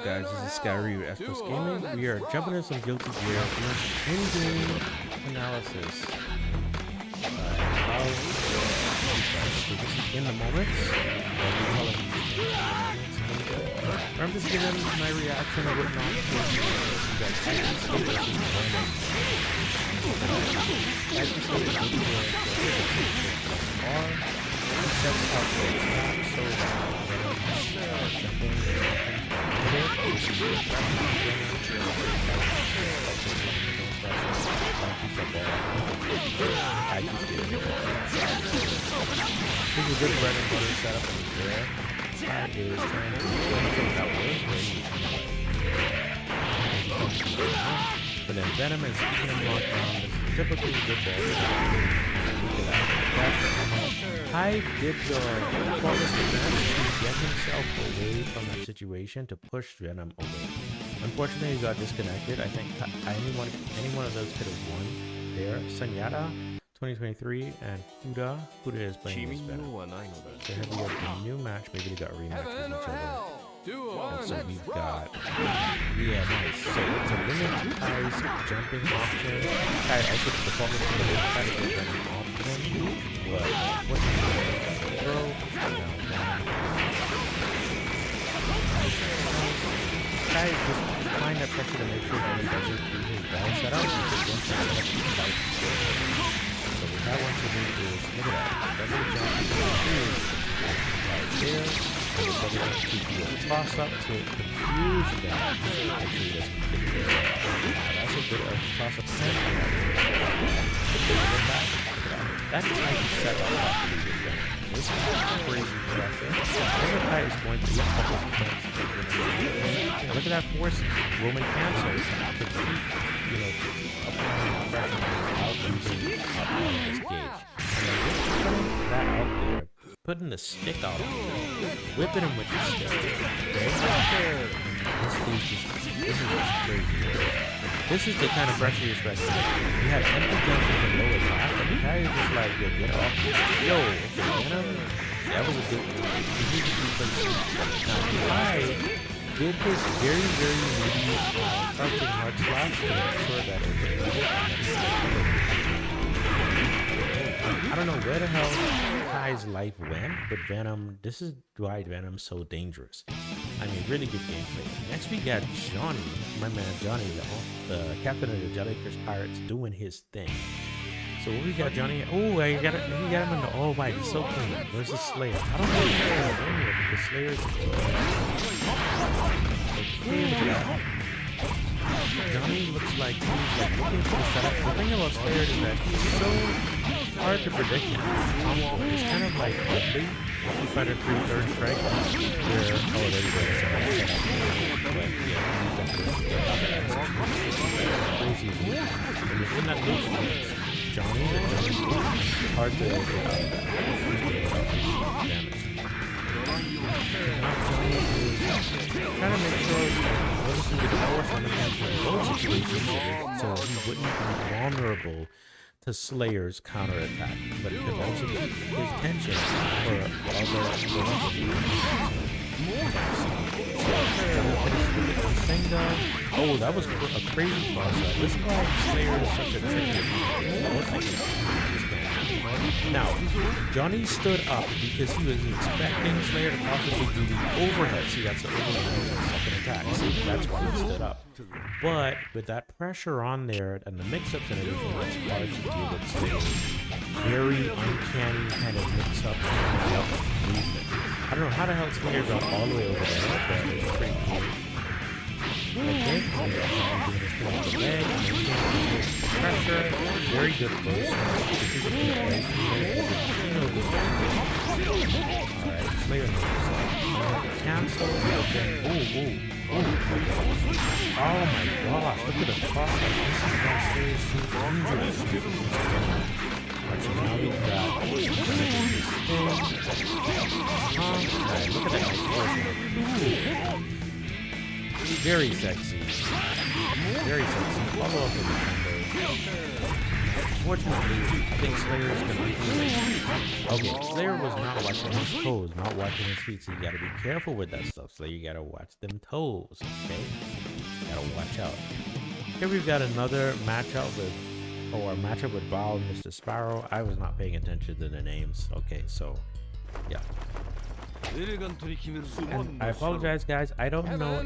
Guys, this is skyryuu at Gaming. We are jumping in some Guilty Gear in-game analysis. So this is in the moments. I'm just giving my reaction of what not to do. I just want to do sets out the map so jumping This is a good bread and butter setup in there. That is trying to do that but then Venom is keeping him locked down. This is typically a good ball. Ty did the performance advance to get himself away from that situation to push Venom away. Unfortunately, he got disconnected. I think any one of those could have won there. Sunyata, 2023, and Huda is playing this Venom. So here we have a new match. Maybe they got rematch with each other. And so we've got, yeah, nice. So it's a limit Ty's jumping option. Ty also the performance from the left side of the Venom off them. But what's the throw? Ty just applying that pressure to make sure Venom doesn't do his ball setup. Because once that setup is so what I want to do is, look at that. Double jump right there. And the double jump keep you cross up to confuse them. Actually, that's a bit of cross up. That's how you set up properly with them. This is crazy pressure. Every guy is going to get a couple of points. Look at that force Roman cancels to keep, applying pressure without using this gauge. And then putting that out there, putting the stick out there, whipping him with the stick. This is just crazy. This is the kind of pressure you're expecting. You have empty guns with the lower attack, and the guy is just like, yo, get off. Yo, okay, Venom. That was a good one. Now, I did this very, very needy crouching hard slash to make sure that it was I don't know where the hell Ty's life went, but Venom, this is why Venom's so dangerous. I mean, really good gameplay. Next we got Johnny, my man Johnny, the captain of the Jellyfish Pirates, doing his thing. So what we got, Johnny? Oh, we got him in the all white. He's so clean. Versus Slayer. I don't know if the Slayer's Johnny looks like he's like looking for the setup. The thing about Slayer is that he's so hard to predict. It's kind of like Ugly, Street Fighter 3 Third Strike, where there you go. But yeah, crazy. And within that loop, Johnny hard to get out of that. Damage. Trying to make sure he could force on the both situations so he wouldn't be vulnerable to Slayer's counterattack, but it could also keep his tension for other Oh, that was a crazy process. This is why Slayer is such a tricky. Now, Johnny stood up because he was expecting Slayer to possibly do the overhead. See, that's the overhead second attack. See, that's why he stood up. But with that pressure on there and the mix-ups and everything, it's hard to deal with Slayer's very uncanny kind of mix-up movement. I don't know how the hell Slayer got all the way over there, but it's pretty cool. Okay, pressure, very good burst. Alright, Slayer cancel. Oh my gosh, look at the cross. This is why Slayer is so dangerous. Alright, so now we've got alright, look at that nice very sexy. Very sexy. Follow up with the combos. Fortunately, I think Slayer is gonna be okay. Slayer was not watching his toes, not watching his feet, so you gotta be careful with that stuff. So you gotta watch them toes, okay? You gotta watch out. Here we've got another matchup with, or a matchup with Bao and Mr. Sparrow. I was not paying attention to the names. Okay, so yeah. And I apologize, guys. I don't know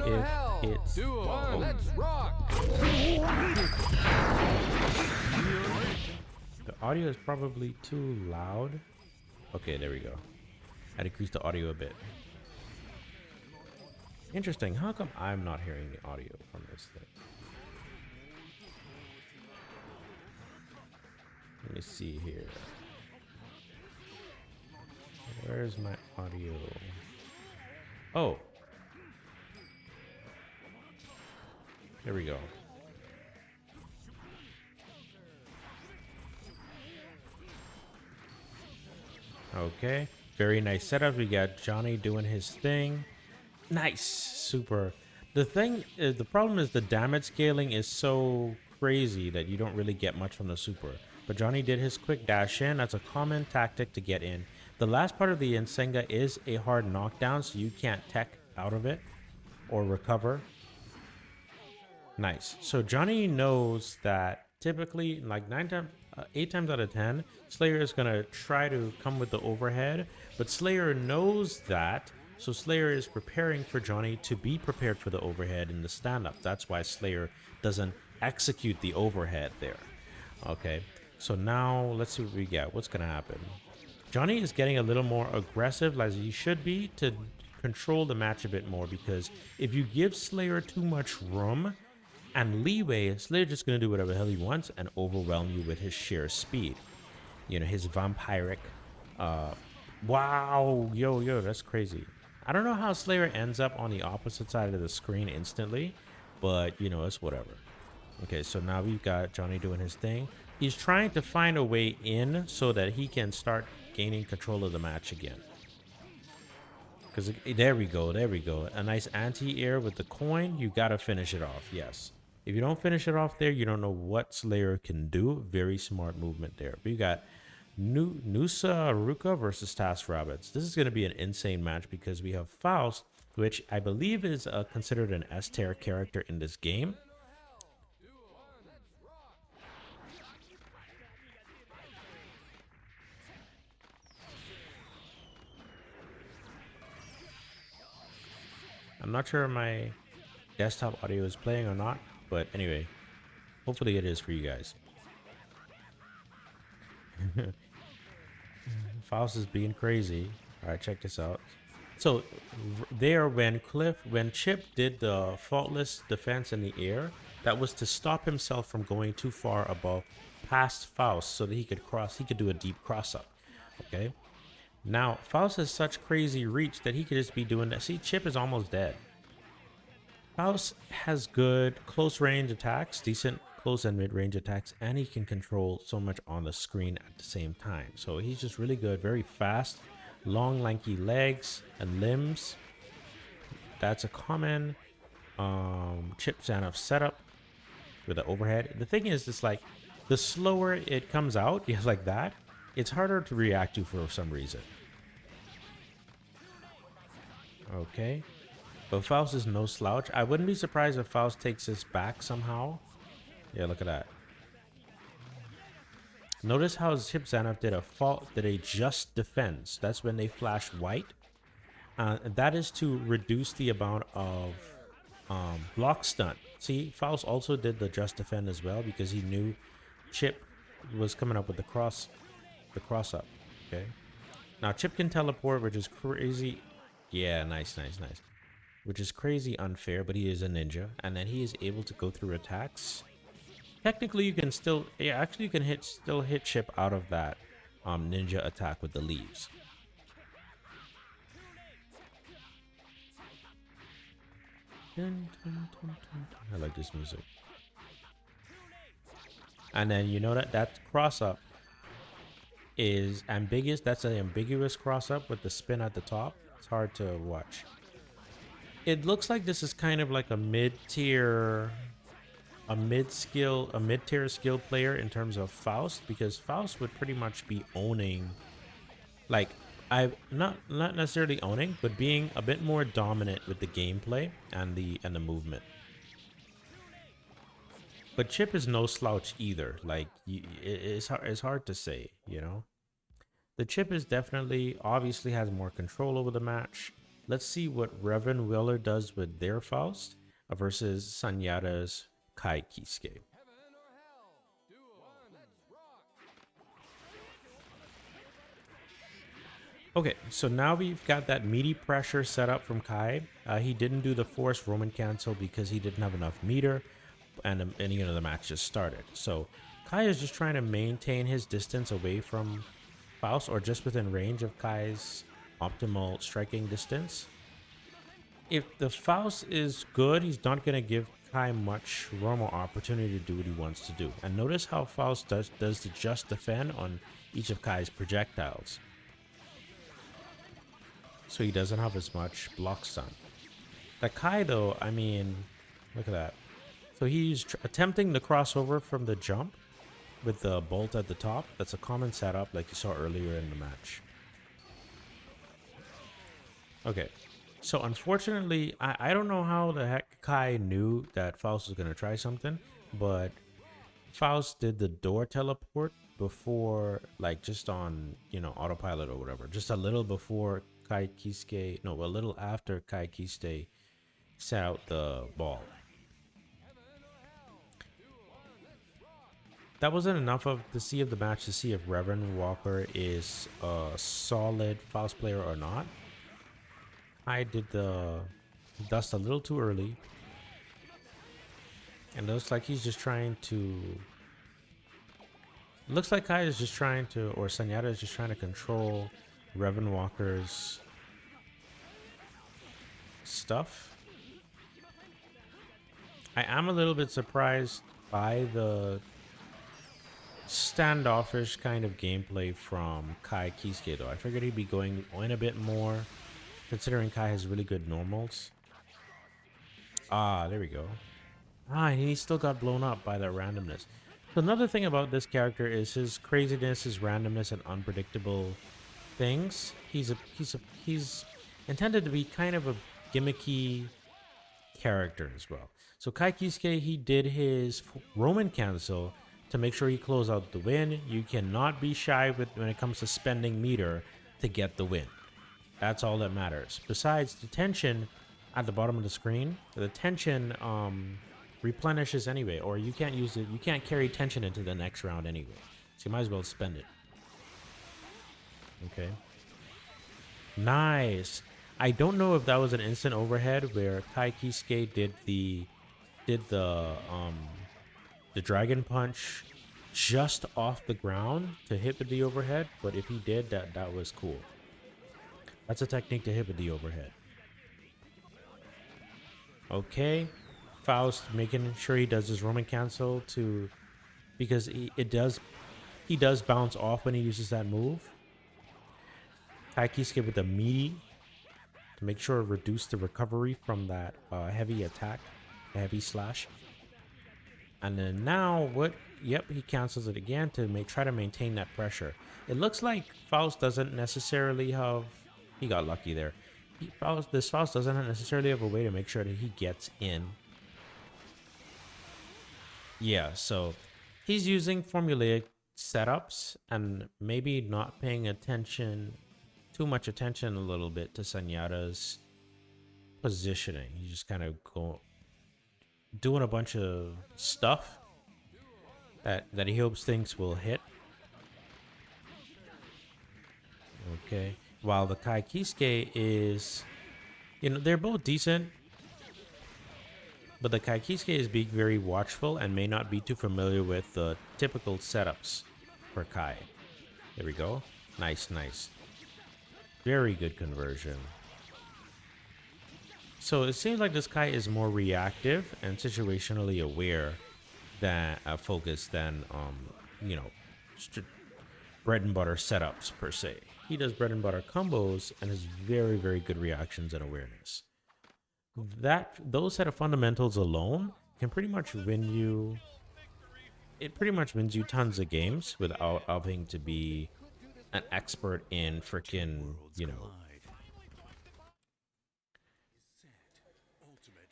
if it's. Oh. Let's rock. The audio is probably too loud. Okay, there we go. I decreased the audio a bit. Interesting. How come I'm not hearing the audio from this thing? Let me see here. Where's my audio? Oh. There we go. Okay. Very nice setup. We got Johnny doing his thing. Nice. Super. The thing is, the problem is the damage scaling is so crazy that you don't really get much from the super. But Johnny did his quick dash in. That's a common tactic to get in. The last part of the Insenga is a hard knockdown, so you can't tech out of it or recover. Nice. So Johnny knows that typically, like 8 times out of 10, Slayer is going to try to come with the overhead, but Slayer knows that, so Slayer is preparing for Johnny to be prepared for the overhead in the stand-up. That's why Slayer doesn't execute the overhead there. Okay, so now let's see what we get. What's going to happen? Johnny is getting a little more aggressive, as he should be, to control the match a bit more, because if you give Slayer too much room and leeway, Slayer's just going to do whatever the hell he wants and overwhelm you with his sheer speed. You know, his vampiric... wow! Yo, that's crazy. I don't know how Slayer ends up on the opposite side of the screen instantly, but, you know, it's whatever. Okay, so now we've got Johnny doing his thing. He's trying to find a way in so that he can start gaining control of the match again. Because there we go. A nice anti-air with the coin. You got to finish it off, yes. If you don't finish it off there, you don't know what Slayer can do. Very smart movement there. We got Nusa Ruka versus Task Rabbits. This is going to be an insane match because we have Faust, which I believe is considered an S-tier character in this game. I'm not sure if my desktop audio is playing or not, but anyway, hopefully it is for you guys. Faust is being crazy. All right, check this out. So there, when Chip did the faultless defense in the air, that was to stop himself from going too far above past Faust so that he could do a deep cross up. Okay. Now, Faust has such crazy reach that he could just be doing that. See, Chip is almost dead. Faust has good close range attacks, decent close and mid-range attacks, and he can control so much on the screen at the same time. So he's just really good, very fast, long lanky legs and limbs. That's a common Chip Zanoff setup with the overhead. The thing is, it's like the slower it comes out, yeah, like that, it's harder to react to for some reason. Okay. But Faust is no slouch. I wouldn't be surprised if Faust takes his back somehow. Yeah, look at that. Notice how Chip Zanoff did a just defense. That's when they flash white. That is to reduce the amount of block stunt. See, Faust also did the just defend as well because he knew Chip was coming up with the cross up. Okay. Now Chip can teleport, which is crazy. Yeah, nice. Which is crazy unfair, but he is a ninja, and then he is able to go through attacks. Technically, you can still, yeah, actually you can still hit Chip out of that ninja attack with the leaves. I like this music. And then you know that cross up is ambiguous. That's an ambiguous cross up with the spin at the top. It's hard to watch. It looks like this is kind of like a mid-tier a mid-tier skill player in terms of Faust, because Faust would pretty much be owning, like, I not necessarily owning, but being a bit more dominant with the gameplay and the movement. But Chip is no slouch either. Like, it's hard to say, you know. The Chip is definitely, obviously has more control over the match. Let's see what Revan Wheeler does with their Faust versus Sanyada's Kai Kiske. Okay, so now we've got that meaty pressure set up from Kai. He didn't do the forced Roman cancel because he didn't have enough meter, and you know, the match just started. So Kai is just trying to maintain his distance away from Faust, or just within range of Kai's optimal striking distance. If the Faust is good, he's not going to give Kai much room or opportunity to do what he wants to do. And notice how Faust does the just defend on each of Kai's projectiles. So he doesn't have as much block stun. The Kai, though, I mean, look at that. So he's attempting the crossover from the jump with the bolt at the top. That's a common setup like you saw earlier in the match. Okay, so unfortunately, I don't know how the heck Kai knew that Faust was going to try something, but Faust did the door teleport before, like, just on, you know, autopilot or whatever, just a little before Kai Kiske, no, a little after Kai Kiske set out the ball. That wasn't enough of the see of the match to see if Reverend Walker is a solid Faust player or not. I did the dust a little too early, and looks like he's just trying to. Looks like Kai is just trying to, or Sanyada is just trying to control Reverend Walker's stuff. I am a little bit surprised by the standoffish kind of gameplay from Kai Kiske, though. I figured he'd be going in a bit more, considering Kai has really good normals. Ah, there we go. Ah, and he still got blown up by that randomness. So another thing about this character is his craziness, his randomness, and unpredictable things. He's intended to be kind of a gimmicky character as well. So Kai Kiske, he did his Roman cancel to make sure he closed out the win. You cannot be shy when it comes to spending meter to get the win. That's all that matters. Besides, the tension at the bottom of the screen, the tension replenishes anyway, or you can't use it. You can't carry tension into the next round anyway. So you might as well spend it. Okay. Nice. I don't know if that was an instant overhead where Kai Kiske did the dragon punch just off the ground to hit with the overhead, but if he did, that was cool. That's a technique to hit with the overhead. Okay, Faust making sure he does his Roman cancel to, because he does bounce off when he uses that move. Kai Kiske with the meaty to make sure to reduce the recovery from that heavy attack, heavy slash. And then now what? Yep, he cancels it again to try to maintain that pressure. It looks like Faust doesn't necessarily have. He got lucky there. This Faust doesn't necessarily have a way to make sure that he gets in. Yeah, so he's using formulaic setups and maybe not paying too much attention a little bit to Sanyada's positioning. He's just kind of doing a bunch of stuff that he hopes things will hit. Okay. While the Kai Kiske is, you know, they're both decent, but the Kai Kiske is being very watchful and may not be too familiar with the typical setups for Kai. There we go. Nice, nice. Very good conversion. So it seems like this Kai is more reactive and situationally aware than focused than you know, bread and butter setups per se. He does bread and butter combos and has very, very good reactions and awareness. Those set of fundamentals alone can pretty much win you. It pretty much wins you tons of games without having to be an expert in freaking, you know,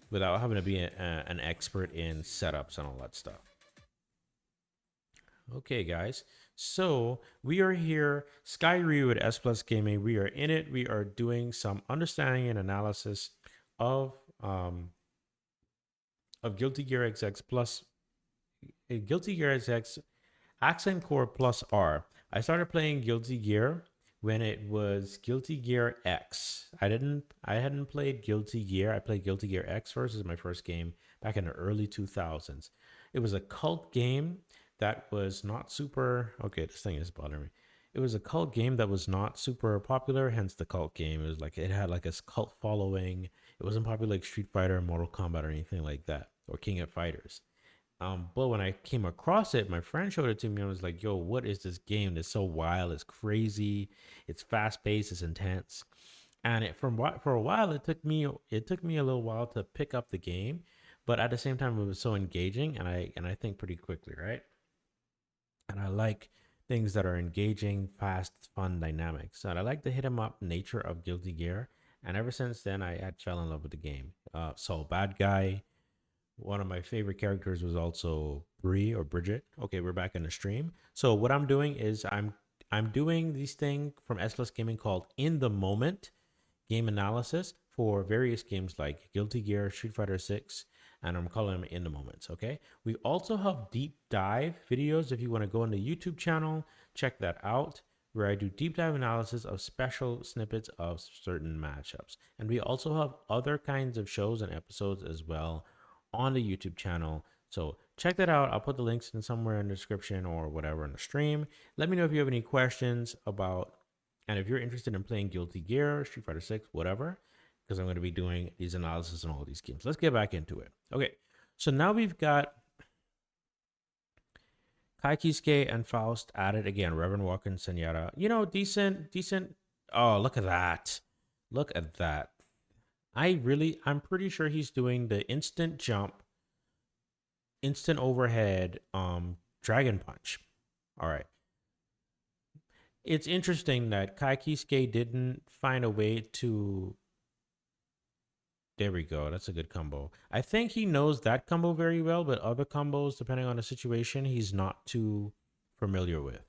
without having to be an expert in setups and all that stuff. Okay, guys. So we are here, skyryuu at S Plus Gaming. We are in it. We are doing some understanding and analysis of Guilty Gear XX Plus, Guilty Gear XX Accent Core Plus R. I started playing Guilty Gear when it was Guilty Gear X. I hadn't played Guilty Gear. I played Guilty Gear X first as my first game back in the early 2000s. It was a cult game that was not super, okay, this thing is bothering me. It was a cult game that was not super popular, hence the cult game. It was like, it had like a cult following. It wasn't popular like Street Fighter, Mortal Kombat, or anything like that, or King of Fighters. But when I came across it, my friend showed it to me. I was like, yo, what is this game? It's so wild. It's crazy. It's fast paced. It's intense. And for a while, it took me a little while to pick up the game. But at the same time, it was so engaging. And I think pretty quickly, right? And I like things that are engaging, fast, fun dynamics. And I like the hit 'em up nature of Guilty Gear. And ever since then, I had fell in love with the game. So Bad Guy. One of my favorite characters was also Bridget. Okay, we're back in the stream. So what I'm doing is I'm doing this thing from S Plus Gaming called In the Moment game analysis for various games like Guilty Gear, Street Fighter 6, and I'm calling them In the Moments, okay? We also have deep dive videos. If you want to go on the YouTube channel, check that out, where I do deep dive analysis of special snippets of certain matchups. And we also have other kinds of shows and episodes as well on the YouTube channel. So check that out. I'll put the links in somewhere in the description or whatever in the stream. Let me know if you have any questions about, and if you're interested in playing Guilty Gear, Street Fighter 6, whatever, because I'm going to be doing these analysis on all these games. Let's get back into it. Okay, so now we've got Kiske and Faust added again. Reverend Walker and Senyata. You know, decent. Oh, look at that. Look at that. I'm pretty sure he's doing the instant jump, instant overhead, dragon punch. All right. It's interesting that Kiske didn't find a way to. There we go. That's a good combo. I think he knows that combo very well, but other combos, depending on the situation, he's not too familiar with.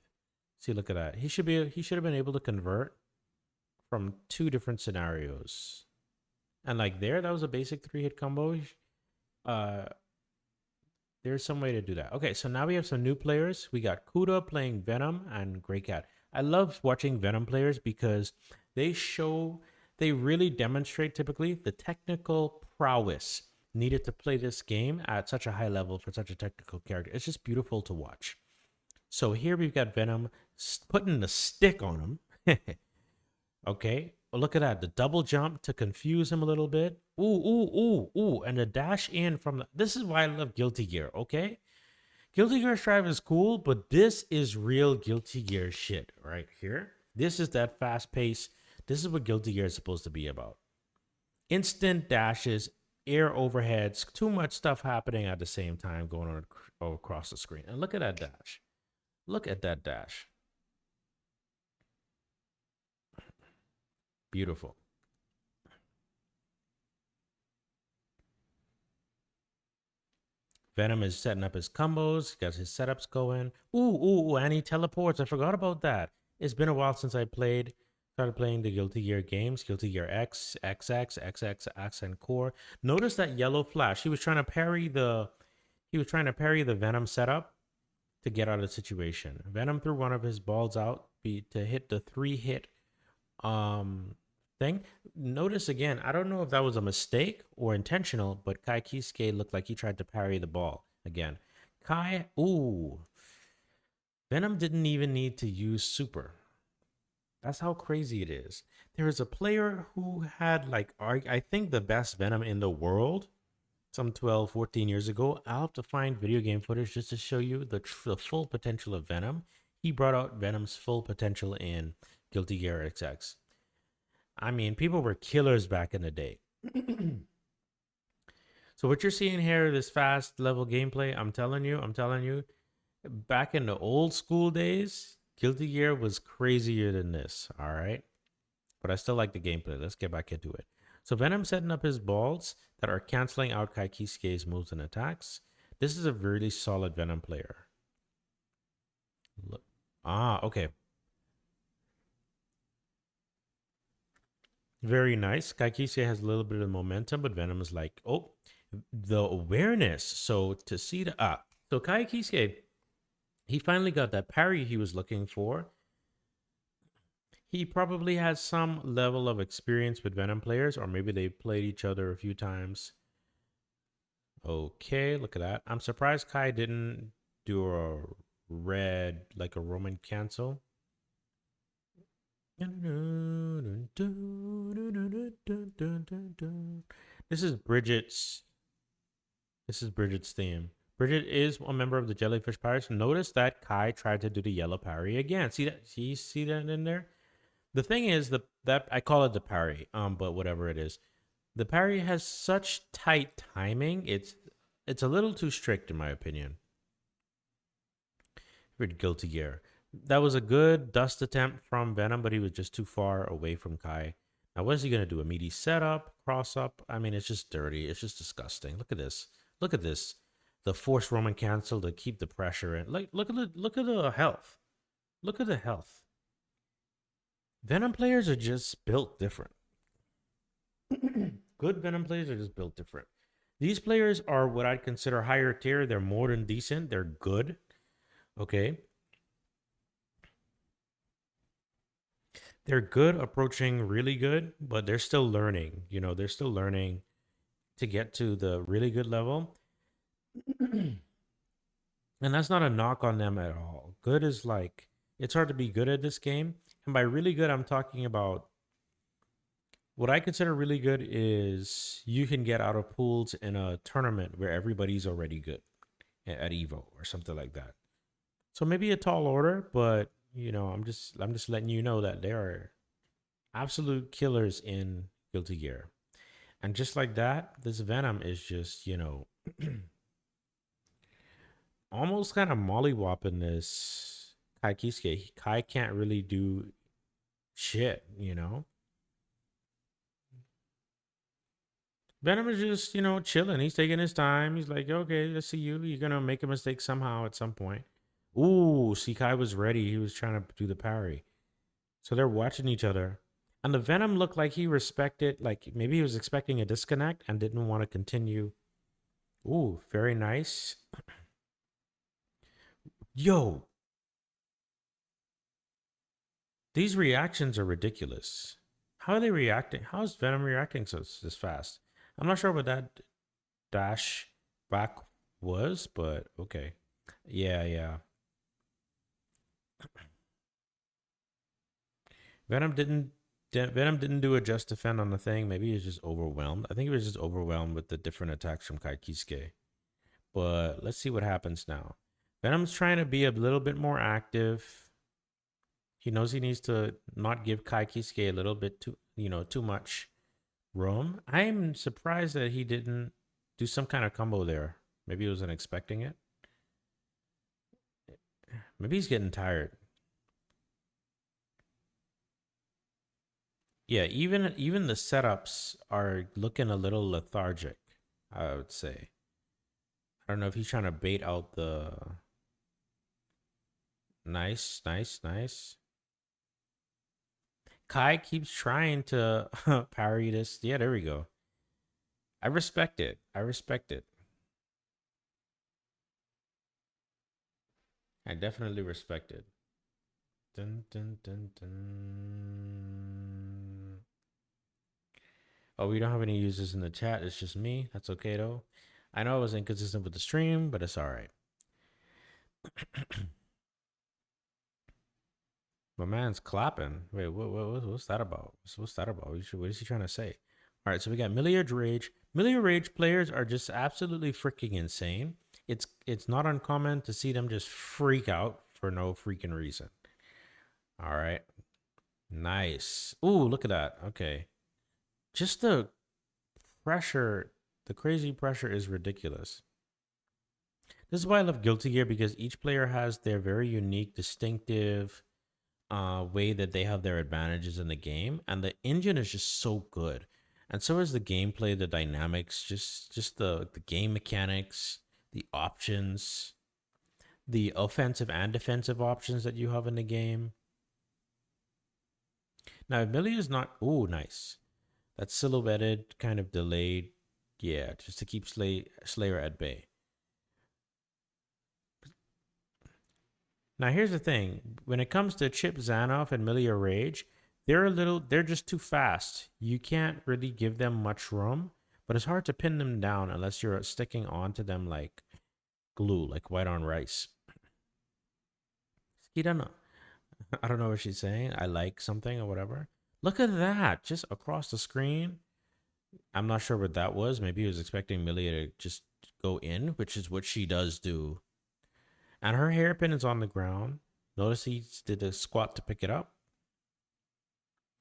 See, look at that. He should have been able to convert from 2 different scenarios. And like that was a basic 3-hit combo. There's some way to do that. Okay, so now we have some new players. We got Kuda playing Venom and Grey Cat. I love watching Venom players because they really demonstrate typically the technical prowess needed to play this game at such a high level for such a technical character. It's just beautiful to watch. So here we've got Venom putting the stick on him. Okay. Well, look at that. The double jump to confuse him a little bit. Ooh. And the dash in from this is why I love Guilty Gear, okay? Guilty Gear Strive is cool, but this is real Guilty Gear shit right here. This is that fast pace. This is what Guilty Gear is supposed to be about. Instant dashes, air overheads, too much stuff happening at the same time going on across the screen. And look at that dash. Look at that dash. Beautiful. Venom is setting up his combos, got his setups going. Ooh, and he teleports. I forgot about that. It's been a while since I started playing the Guilty Gear games, Guilty Gear X, XX, Accent Core. Notice that yellow flash. He was trying to parry the Venom setup to get out of the situation. Venom threw one of his balls out to hit the 3-hit thing. Notice again, I don't know if that was a mistake or intentional, but Kiske looked like he tried to parry the ball again. Venom didn't even need to use super. That's how crazy it is. There is a player who had I think the best Venom in the world some 12, 14 years ago. I'll have to find video game footage just to show you the full potential of Venom. He brought out Venom's full potential in Guilty Gear XX. I mean, people were killers back in the day. So what you're seeing here, this fast level gameplay, I'm telling you, back in the old school days, Guilty Gear was crazier than this. All right. But I still like the gameplay. Let's get back into it. So Venom setting up his balls that are canceling out Kiske's moves and attacks. This is a really solid Venom player. Look. Okay. Very nice. Kiske has a little bit of momentum, but Venom is like, oh, the awareness. So to see the so Kiske, he finally got that parry he was looking for. He probably has some level of experience with Venom players, or maybe they played each other a few times. Okay, look at that. I'm surprised Kai didn't do a red, like a Roman cancel. This is Bridget's. This is Bridget's theme. Bridget is a member of the Jellyfish Pirates. Notice that Kai tried to do the yellow parry again. See that? See that in there? The thing is that I call it the parry, but whatever it is, the parry has such tight timing. It's a little too strict in my opinion. With Guilty Gear, that was a good dust attempt from Venom, but he was just too far away from Kai. Now, what is he gonna do? A meaty setup, cross up? I mean, it's just dirty. It's just disgusting. Look at this. Look at this. The forced Roman cancel to keep the pressure in. Like, look at the health. Look at the health. Venom players are just built different. Good Venom players are just built different. These players are what I'd consider higher tier. They're more than decent. They're good. Okay. They're good, approaching really good, but they're still learning. You know, they're still learning to get to the really good level. And that's not a knock on them at all. Good is like, it's hard to be good at this game. And by really good, I'm talking about what I consider really good is you can get out of pools in a tournament where everybody's already good at Evo or something like that. So maybe a tall order, but you know, I'm just letting you know that there are absolute killers in Guilty Gear. And just like that, this Venom is just, you know, almost kind of mollywopping this Kai Kiske. Kai can't really do shit, you know. Venom is just, you know, chilling. He's taking his time. He's like, okay, let's see you. You're gonna make a mistake somehow at some point. Ooh, see, Kai was ready. He was trying to do the parry. So they're watching each other. And the Venom looked like he respected, like maybe he was expecting a disconnect and didn't want to continue. Ooh, very nice. Yo, these reactions are ridiculous. How are they reacting? How is Venom reacting so this fast? I'm not sure what that dash back was, but okay. Yeah. Venom didn't do a just defend on the thing. Maybe he was just overwhelmed. I think he was just overwhelmed with the different attacks from Kai Kiske. But let's see what happens now. Venom's trying to be a little bit more active. He knows he needs to not give Kai Kiske a little bit too much room. I'm surprised that he didn't do some kind of combo there. Maybe he wasn't expecting it. Maybe he's getting tired. Yeah, even the setups are looking a little lethargic, I would say. I don't know if he's trying to bait out the nice. Kai keeps trying to parry this. Yeah, there we go. I respect it. I definitely respect it. Dun, dun, dun, dun. Oh, we don't have any users in the chat. It's just me. That's okay though. I know I was inconsistent with the stream, but it's all right. My man's clapping. Wait, what's that about? What's that about? What is he trying to say? All right, so we got Milliard Rage. Milliard Rage players are just absolutely freaking insane. It's not uncommon to see them just freak out for no freaking reason. All right. Nice. Ooh, look at that. Okay. Just the pressure The crazy pressure is ridiculous. This is why I love Guilty Gear, because each player has their very unique, distinctive way that they have their advantages in the game, and the engine is just so good, and so is the gameplay, the dynamics, just the game mechanics, the options, the offensive and defensive options that you have in the game. Now, Amelia is not. Oh, nice. That's silhouetted, kind of delayed. Yeah, just to keep Slayer at bay. Now, here's the thing. When it comes to Chip Zanoff and Milia Rage, they're just too fast. You can't really give them much room, but it's hard to pin them down unless you're sticking onto them like glue, like white on rice. You don't know. I don't know what she's saying. I like something or whatever. Look at that, just across the screen. I'm not sure what that was. Maybe he was expecting Milia to just go in, which is what she does do. And her hairpin is on the ground. Notice he did a squat to pick it up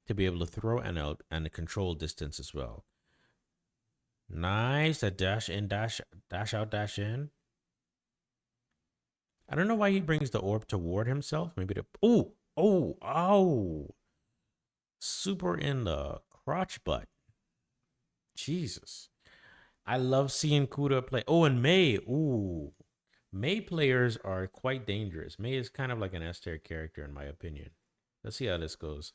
to be able to throw and out and the control distance as well. Nice. A dash in, dash out, dash in. I don't know why he brings the orb toward himself. Maybe to oh. Super in the crotch butt. Jesus. I love seeing Kuda play. Oh, and Mei. Ooh. Mei players are quite dangerous. Mei is kind of like an S tier character in my opinion. Let's see how this goes.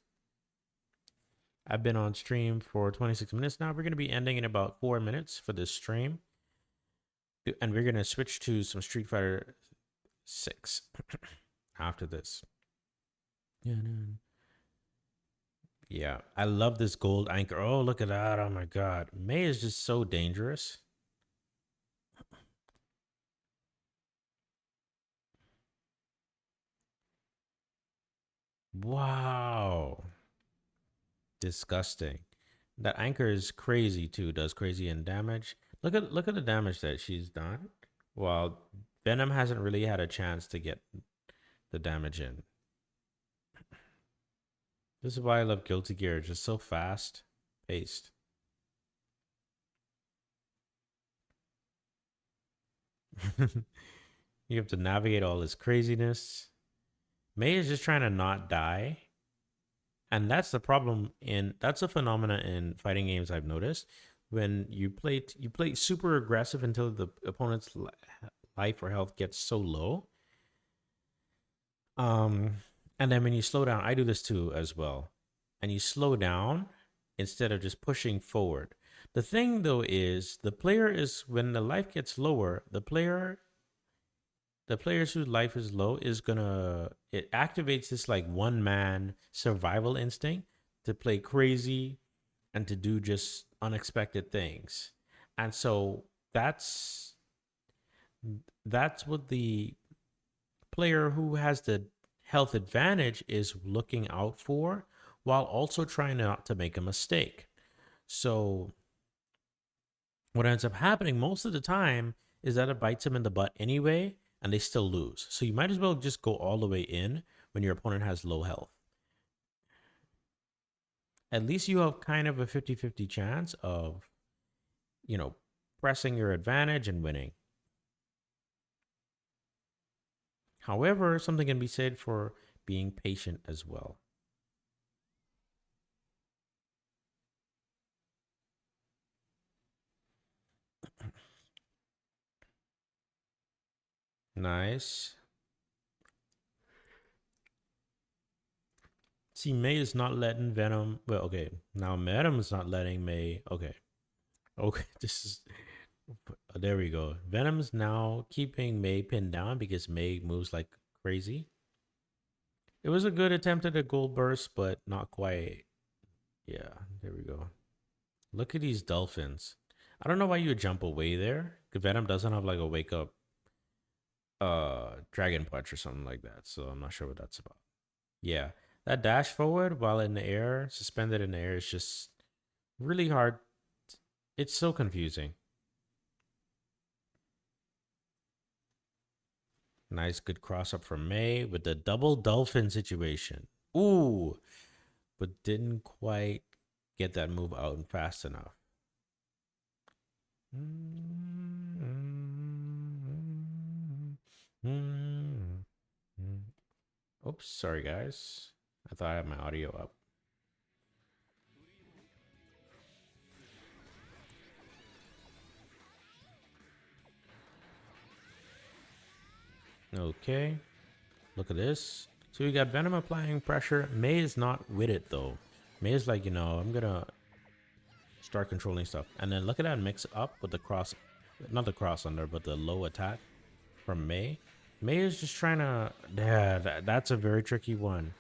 I've been on stream for 26 minutes now. We're going to be ending in about 4 minutes for this stream. And we're going to switch to some Street Fighter 6 after this. Yeah, I love this gold anchor. Oh, look at that. Oh my god. Mei is just so dangerous. Wow. Disgusting. That anchor is crazy too. Does crazy in damage. Look at the damage that she's done. While Venom hasn't really had a chance to get the damage in. This is why I love Guilty Gear. It's just so fast paced. You have to navigate all this craziness. Mei is just trying to not die. And that's the problem that's a phenomena in fighting games I've noticed. When you play super aggressive until the opponent's life or health gets so low. And then when you slow down, I do this too as well. And you slow down instead of just pushing forward. The thing though is the player is when the life gets lower, the players whose life is low is it activates this like one man survival instinct to play crazy and to do just unexpected things. And so that's what the player who has the health advantage is looking out for, while also trying not to make a mistake. So what ends up happening most of the time is that it bites them in the butt anyway, and they still lose. So you might as well just go all the way in when your opponent has low health. At least you have kind of a 50-50 chance of, pressing your advantage and winning. However, something can be said for being patient as well. Nice. See, Mei is not letting Venom. Well, okay. Now Venom's not letting Mei. Okay. This is. There we go. Venom's now keeping Mei pinned down because Mei moves like crazy. It was a good attempt at a gold burst, but not quite. Yeah, there we go. Look at these dolphins. I don't know why you would jump away there. Venom doesn't have like a wake up dragon punch or something like that. So I'm not sure what that's about. Yeah. That dash forward while in the air, suspended in the air, is just really hard. It's so confusing. Nice, good cross up from Mei with the double dolphin situation. Ooh, but didn't quite get that move out fast enough. Oops, sorry guys. I thought I had my audio up. Okay, look at this. So we got Venom applying pressure. May is not with it though. May is like, you know, I'm gonna start controlling stuff. And then look at that mix up with the cross, not the cross under, but the low attack from May. May is just trying to, yeah, that's a very tricky one.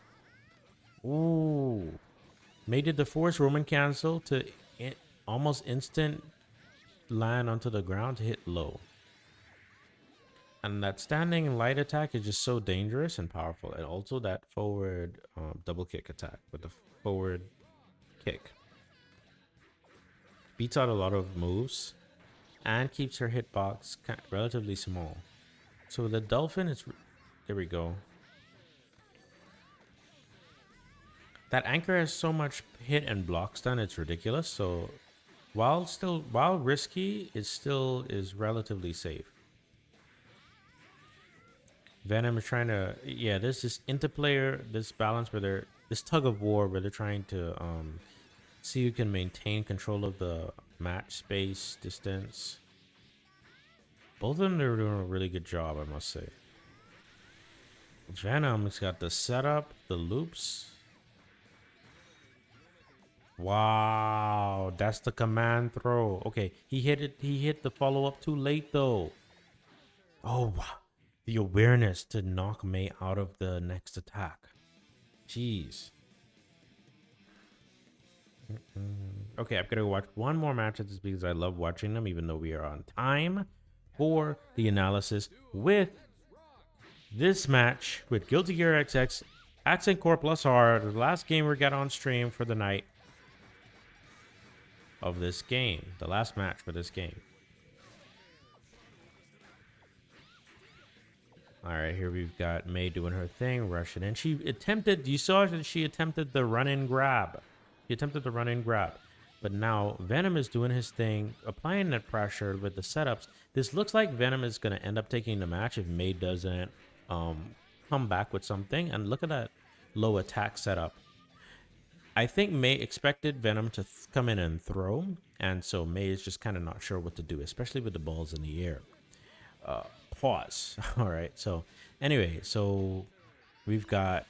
Ooh. May did the force Roman cancel to almost instant land onto the ground to hit low. And that standing light attack is just so dangerous and powerful. And also that forward double kick attack with the forward kick. Beats out a lot of moves and keeps her hitbox relatively small. So the dolphin is, there we go. That anchor has so much hit and block stun, it's ridiculous. So while risky, it still is relatively safe. Venom is trying to, yeah, there's this interplayer, this balance where this tug of war where they're trying to see who can maintain control of the match space, distance. Both of them are doing a really good job, I must say. Venom's got the setup, the loops. Wow, that's the command throw. Okay, he hit it. He hit the follow-up too late though. Oh, wow. The awareness to knock May out of the next attack. Jeez. Okay, I'm gonna watch one more match of this because I love watching them, even though we are on time for the analysis with this match with Guilty Gear XX, Accent Core Plus R, the last game we got on stream for the night of this game, the last match for this game. All right, here we've got May doing her thing, rushing in. She attempted, you saw that she attempted the run-in grab. She attempted the run-in grab. But now Venom is doing his thing, applying that pressure with the setups. This looks like Venom is going to end up taking the match if May doesn't come back with something. And look at that low attack setup. I think May expected Venom to come in and throw. And so May is just kind of not sure what to do, especially with the balls in the air. Pause. All right. So anyway, so we've got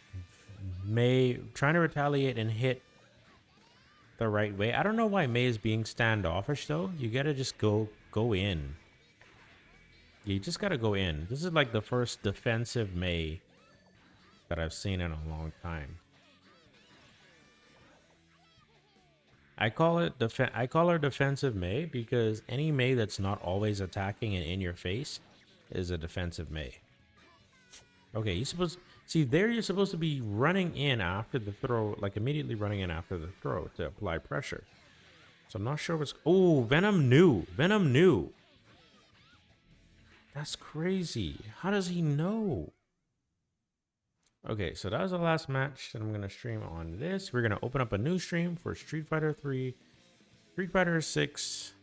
May trying to retaliate and hit the right way. I don't know why May is being standoffish though. You gotta just go in. You just gotta go in. This is like the first defensive May that I've seen in a long time. I call her defensive May because any May that's not always attacking and in your face is a defensive May. Okay, you're supposed to be running in after the throw, like immediately running in after the throw to apply pressure. So I'm not sure what's, oh, Venom knew. That's crazy. How does he know? Okay, so that was the last match that I'm gonna stream on this. We're gonna open up a new stream for Street Fighter 3, Street Fighter 6.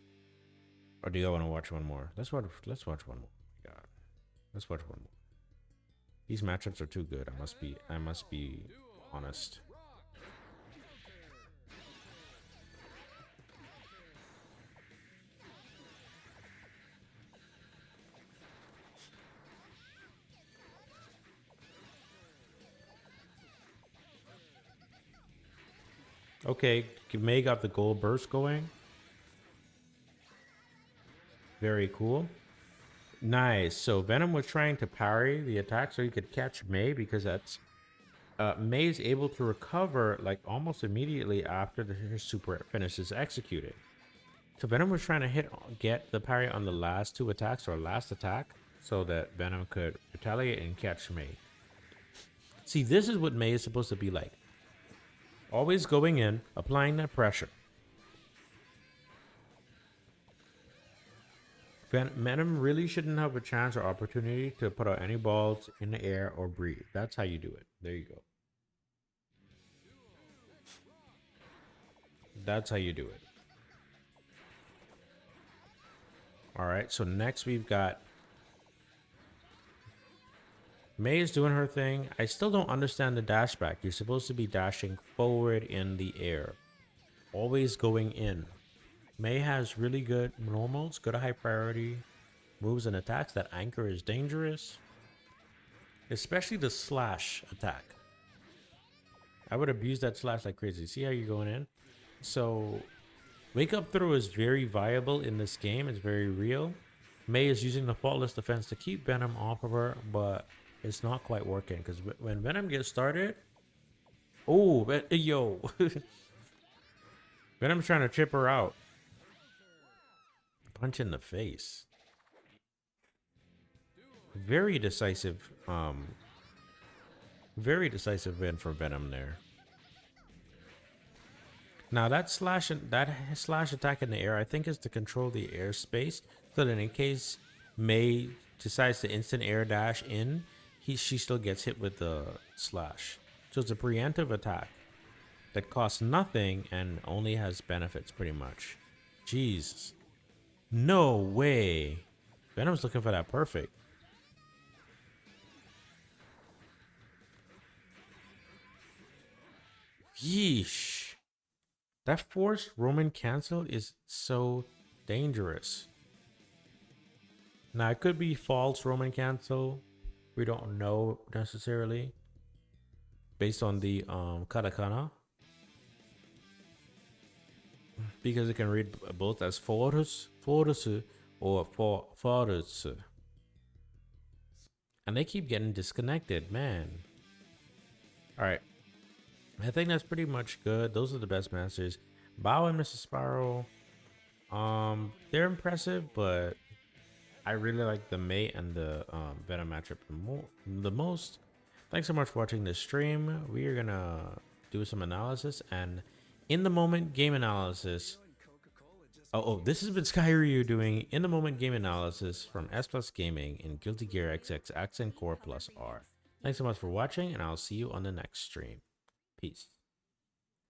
Or do you want to watch one more? Let's watch one more. God. Let's watch one more. These matchups are too good. I must be honest. Okay, May got the gold burst going. Very cool. Nice. So Venom was trying to parry the attack so he could catch May because that's May is able to recover like almost immediately after her super finish is executed. So Venom was trying to get the parry on the last two attacks or last attack so that Venom could retaliate and catch May. See, this is what May is supposed to be like. Always going in, applying that pressure. Venom really shouldn't have a chance or opportunity to put out any balls in the air or breathe. That's how you do it. There you go. That's how you do it. All right, so next we've got May is doing her thing. I still don't understand the dash back. You're supposed to be dashing forward in the air, always going in. May has really good normals, good high priority moves and attacks. That anchor is dangerous, especially the slash attack. I would abuse that slash like crazy. See how you're going in? So wake up throw is very viable in this game. It's very real. May is using the faultless defense to keep Venom off of her, but it's not quite working because when Venom gets started, oh, yo, Venom's trying to chip her out. Punch in the face. Very decisive win for Venom there. Now that slash attack in the air, I think, is to control the airspace, so that in case May decides to instant air dash in, she still gets hit with the slash. So it's a preemptive attack that costs nothing and only has benefits pretty much. Jeez. No way. Venom's looking for that perfect. Yeesh. That forced Roman cancel is so dangerous. Now it could be false Roman cancel. We don't know necessarily. Based on the katakana. Because it can read both as forus or forus. And they keep getting disconnected, man. Alright. I think that's pretty much good. Those are the best masters. Bao and Mr. Spiral. They're impressive, but I really like the May and the Venom matchup the most. Thanks so much for watching this stream. We are gonna do some analysis and in the moment game analysis. Oh, this has been skyryuu doing in the moment game analysis from S Plus Gaming in Guilty Gear XX Accent Core Plus R. Thanks so much for watching, and I'll see you on the next stream. Peace.